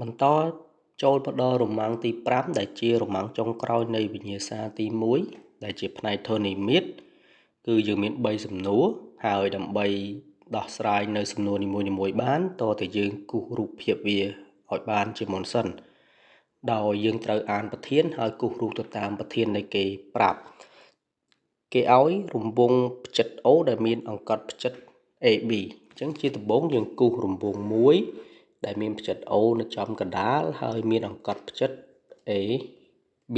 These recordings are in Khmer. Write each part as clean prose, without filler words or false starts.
បន្តចូលមកដល់រមាំងទី5ដែលជារមាំងចុងក្រោយនៃវិញ្ញាសាទី1ដែលជាផ្នែកធននិមិត្តគឺយើងមាន3សំណួរហើយដើម្បីដោះស្រាយនៅសំណួរនីមួយៗបានតើតែយើងគូសរូបភាពវាឲ្យបានជាមុនសិនដោយយើងត្រូវអានប្រធានហើយគូសរូបទៅតាមប្រធាននៃគេប្រាប់គេឲ្យរង្វង់ផ្ចិត O ដែលមានអង្កត់ផ្ចិត AB អញ្ចឹងជាដំបូងយើងគូសរង្វង់មួយដែលមានផ្ចិត O នៅចំកណ្ដាលហើយមានអង្កត់ផ្ចិត AB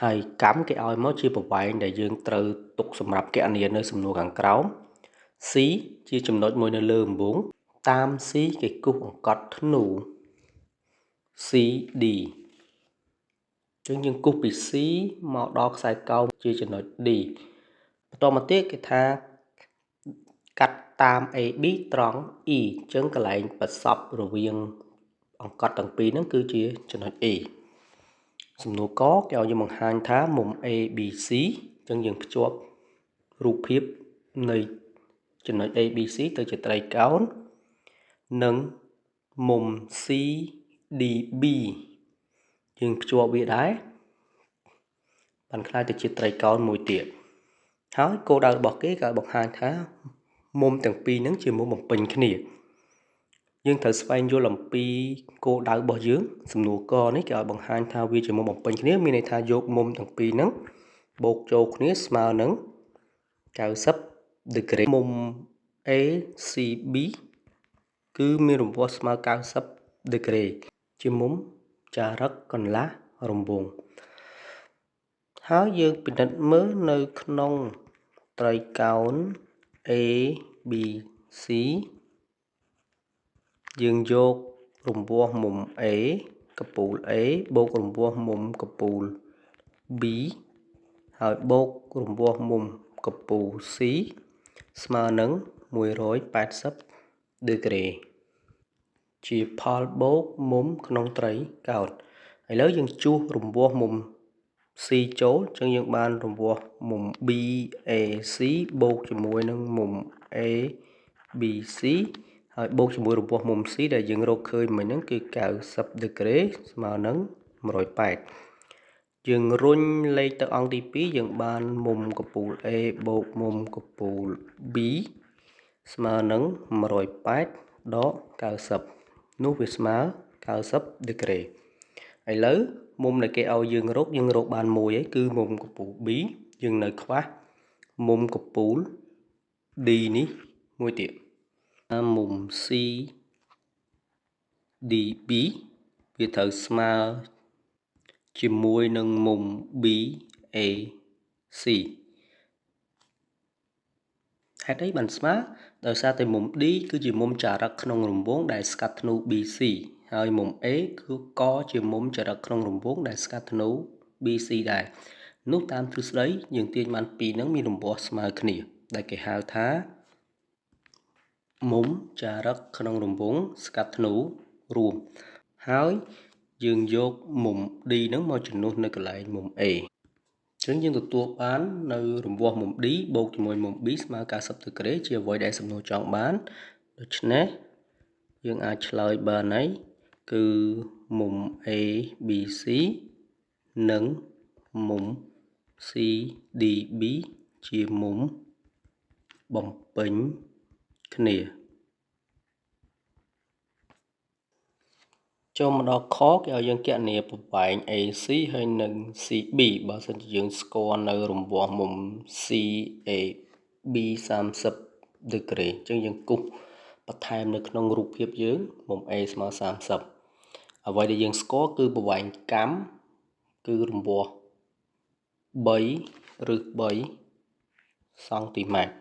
ហើយកម្មគេឲ្យមកជាប្រវែងដែលយើងត្រូវទុកសម្រាប់គណនានៅសំណួរខាងក្រោម C ជាចំណុចមួយនៅលើរង្វង់តាម C គេគូសអង្កត់ធ្នូ CD អញ្ចឹងយើងគូសពី C មកដល់ខ្សែកោងជាចំណុច D បន្តមកទៀតគេថាកាត់តាម AB ត្រង់ E អញ្ចឹងកន្លែងប្រសពរវាងអង្កត់ទាំងពីរហ្នឹងគឺជាចំណុច E សំណួរកគេឲ្យយើងបង្ហាញថាមុំ ABC អញ្ចឹងយើងភ្ជាប់រូបភាពនៃចំណុច ABC ទៅជាត្រីកោណនិងមុំ CDB យើងភ្ជាប់វាដែរបានខ្លាយទៅជាត្រីកោណមួយទៀតហើយគោលដៅរបស់គេក៏បង្ហាញថាមុំទាំងពីរហ្នឹងជាមុំបំពេញគ្នាយើងត្រូវស្វែងយល់អំពីគោលដៅរបស់យើងសំណួរកនេះគេឲ្យបង្ហាញថាវាជាមុំបំពេញគ្នាមានន័យថាយកមុំទាំងពីរហ្នឹងបូកចូលគ្នាស្មើនឹង90 degree មុំ ACB គឺមានរង្វាស់ស្មើ90 degree ជាមុំចារឹកកន្លះរង្វង់ហើយយើងពិនិត្យមើលនៅក្នុងត្រីកោណ ABC យើងយករង្វាស់មុំ A កពូល A បូករង្វាស់មុំកពូល B ហើយបូករង្វាស់មុំកពូល C ស្មើនឹង180 degree ជាផលបូកមុំក្នុងត្រីកោណឥឡូវយើងជួសរង្វាស់មុំ C ចូលអញ្ចឹងយើងបានរង្វាស់មុំ BAC បូកជាមួយនឹងមុំ ABC ហើយបូកជាមួយរង្វាស់មុំ C ដែលយើងរកឃើញមិញហ្នឹងគឺ90 degree ស្មើនឹង180យើងរុញលេខទៅអង្គទី2យើងបានមុំកពូល A បូកមុំកពូល B ស្មើនឹង180ដក90នោះវាស្មើ90 degree ឥឡូវមុំដែលគេឲ្យយើងរកបានមួយហើយគឺមុំកពូល B យើងនៅខ្វះមុំកពូល D នេះមួយទៀតមុំ CDB វាត្រូវស្មើជាមួយនឹងមុំ BAC ហេតុអីបានស្មើដោយសារតែមុំ D គឺជាមុំចារឹកក្នុងរង្វង់ដែលស្កាត់ធ្នូ BC ហើយមុំ A គឺក៏ជាមុំចារឹកក្នុងរង្វង់ដែលស្កាត់ធ្នូ BC ដែរនោះតាមទ្រឹស្ដីយើងទាញបានពីរនឹងមានរង្វាស់ស្មើគ្នាដែលគេហៅថាមុំចារឹកក្នុងរង្វង់ស្កាត់ធ្នូរួមហើយយើងយកមុំ D នឹងមកជំនួសនៅកន្លែងមុំ A អញ្ចឹងយើងទទួលបាននៅរង្វាស់មុំ D បូកជាមួយមុំ B ស្មើ90 degree ជាអ្វីដែលសំណួរចង់បានដូច្នេះយើងអាចឆ្លើយបានហើយគឺមុំ ABC និងមុំ CDB ជាមុំបំពេញគ្នាចូលមកដល់ខគេឲ្យយើងគណនាប្រវែង AC ហើយនិង CB បើសិនជាយើងស្គាល់នៅរង្វាស់មុំ CAB 30 degree អញ្ចឹងយើងគូសបន្ថែមនៅក្នុងរូបភាពយើងមុំ A ស្មើ30អ្វីដែលយើងស្គាល់គឺប្រវែងកម្មគឺរង្វាស់3ឬ3សង់ទីម៉ែត្រ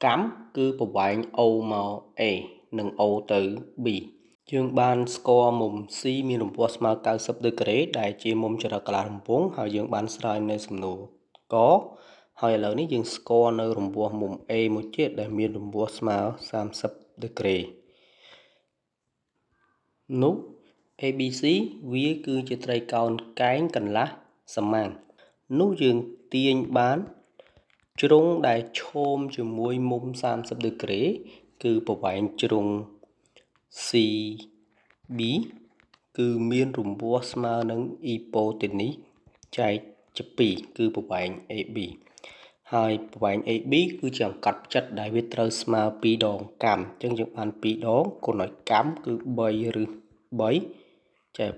កម្មគឺប្រវែង O មក A និង O ទៅ B យើងបានស្គាល់មុំ C មានរង្វាស់ស្មើ90 degree ដែលជាមុំចរិតកន្លះរង្វង់ហើយយើងបានស្រាយនៅសំណួរកហើយឥឡូវនេះយើងស្គាល់នៅរង្វាស់មុំ A មួយទៀតដែលមានរង្វាស់ស្មើ30 degree នោះ ABC វាគឺជាត្រីកោណកែងកន្លះសមាំងនោះយើងទាញបានជ្រុងដែលឈោមជាមួយមុំ30 degree គឺប្រវែងជ្រុង C B គឺមានរង្វាស់ស្មើនឹង hypotenuse ចែកជា2គឺប្រវែង AB ហើយប្រវែង AB គឺជាអង្កត់ផ្ចិតដែលវាត្រូវស្មើ2ដងកម្មអញ្ចឹងយើងបាន2ដងគុណឲ្យកម្មគឺ3ឬ3ចែក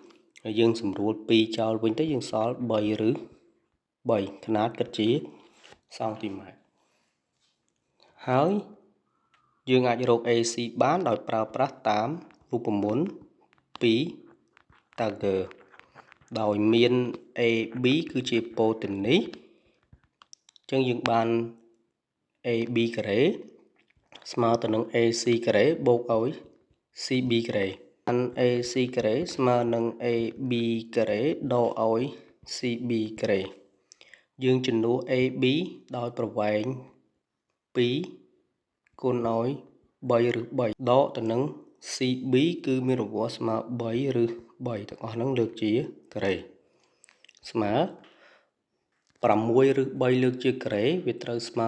2ហើយយើងសម្រួល2ចោលវិញទៅយើងសល់3ឬ3ຂະຫນາດគិតជាសង់ទីម៉ែត្រហើយយើងអាចរក AC បានដោយប្រើប្រាស់តាមរូបមន្តពីតាហ្គើដោយមាន AB គឺជា hypotenuse អញ្ចឹងយើងបាន AB ការ៉េស្មើទៅនឹង AC ការ៉េបូកឲ្យ CB ការ៉េបាន AC ការ៉េស្មើនឹង AB ការ៉េដកឲ្យ CB ការ៉េយើងជំនួស AB ដោយប្រវែង2គុណឲ្យ3ឬ3ដកទៅនឹង CB គឺមានរង្វាស់ស្មើ3ឬ3ទាំងអស់ហ្នឹងលើកជាការ៉េស្មើ6ឬ3លើកជាការ៉េវាត្រូវស្មើ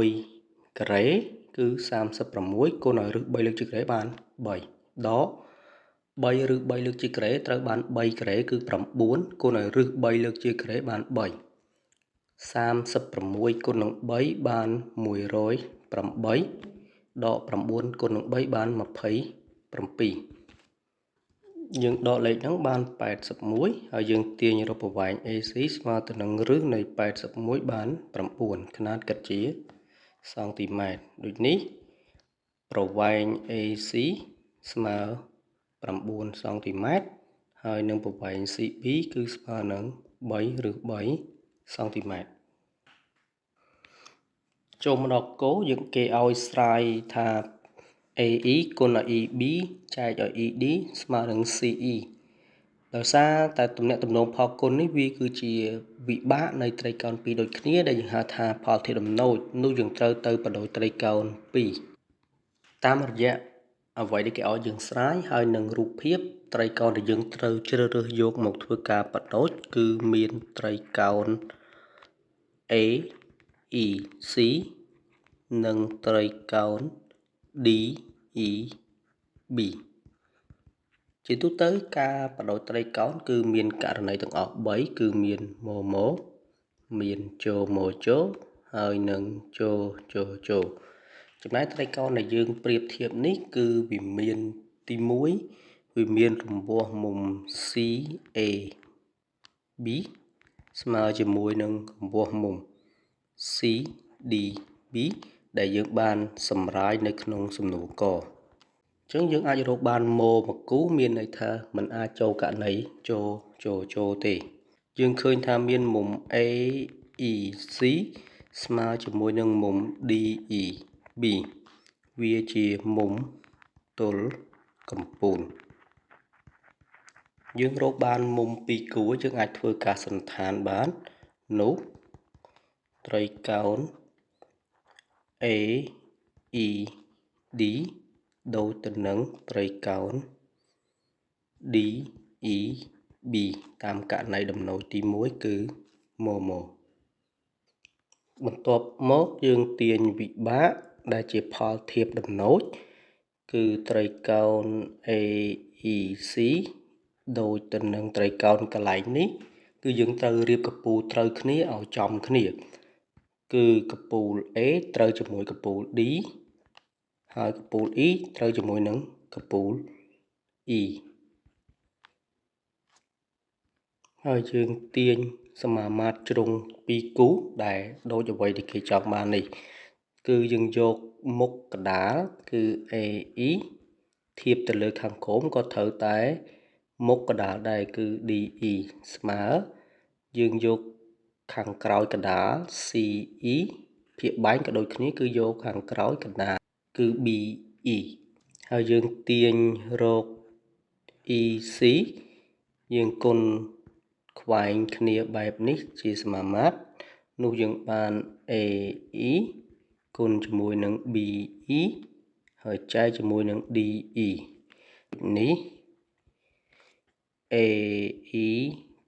6ការ៉េគឺ36គុណឲ្យឬ3លើកជាការ៉េបាន3ដក3ឬ3លើកជាការ៉េត្រូវបាន3ការ៉េគឺ9គុណឲ្យឬ3លើកជាការ៉េបាន3 36គុណនឹង3បាន108ដក9គុណនឹង3បាន27យើងដកលេខហ្នឹងបាន81ហើយយើងទាញរកប្រវែង AC ស្មើទៅនឹងរឹសនៃ81បាន9ຂະຫນາດគិតជាសង់ទីម៉ែត្រដូចនេះប្រវែង AC ស្មើ9សង់ទីម៉ែត្រហើយនឹងប្រវែង CB គឺស្មើនឹង3ឬ3សង់ទីម៉ែត្រចូលមកដល់គោលយើងគេឲ្យស្រាយថា AE គុណឲ្យ EB ចែកឲ្យ ED ស្មើនឹង CE ដោយសារតែទំនាក់ទំនងផលគុណនេះវាគឺជាវិបាកនៃត្រីកោណ2ដូចគ្នាដែលយើងហៅថាផលធាតុដំណូចនោះយើងត្រូវទៅបដូរត្រីកោណ2តាមរយៈអ្វីដែលគេឲ្យយើងស្រាយហើយនឹងរូបភាពត្រីកោណដែលយើងត្រូវជ្រើសរើសយកមកធ្វើការបដូចគឺមានត្រីកោណ A E C និងត្រីកោណ D E B ជាទូទៅការបដូរត្រីកោណគឺមានករណីទាំងអស់3គឺមានម៉ូមានជូម៉ូជូហើយនឹងជូជូជូចំណែកត្រីកោណដែលយើងប្រៀបធៀបនេះគឺវាមានទី1វាមានរង្វាស់មុំ CAB ស្មើជាមួយនឹងរង្វាស់មុំ CDB ដែលយើងបានសម្រាយនៅក្នុងសំណួរកអញ្ចឹងយើងអាចរកបានម៉ូមួយគូមានន័យថាมันអាចចូលករណីចូលទេយើងឃើញថាមានមុំ AEC ស្មើជាមួយនឹងមុំ DEB វាជាមុំទល់កំពូលយើងរកបានមុំ2គូយើងអាចធ្វើការសន្និដ្ឋានបាននោះត្រីកោណ AED ដូចទៅនឹងត្រីកោណ DEB តាមករណីដំណូចទី1គឺម៉ូបន្ទាប់មកយើងទាញវិបាកដែលជាផលធៀបដំណូចគឺត្រីកោណ AEC ដូចទៅនឹងត្រីកោណកន្លែងនេះគឺយើងត្រូវរៀបកពូលត្រូវគ្នាឲ្យចំគ្នាគឺកពូល A ត្រូវជាមួយកពូល D ហើយកពូល E ត្រូវជាមួយនឹងកពូល E ហើយយើងទាញសមាមាត្រជ្រុង2គូដែលដូចអ្វីដែលគេចង់បាននេះគឺយើងយកមុខកណ្ដាលគឺ AE ធៀបទៅលើខាងក្រោមក៏ត្រូវតែមុខកណ្ដាលដែរគឺ DE ស្មើយើងយកខាងក្រោយកណ្ដាល CE ភាគបែនក៏ដូចគ្នាគឺយកខាងក្រោយកណ្ដាលគឺ BE ហើយយើងទាញរក EC យើងគុណខ្វែងគ្នាបែបនេះជាសមាមាត្រនោះយើងបាន AE គុណជាមួយនឹង BE ហើយចែកជាមួយនឹង DE នេះ AE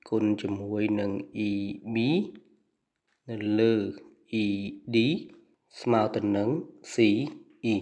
គុណជាមួយនឹង EB នៅលើ ED ស្មើទៅនឹង CE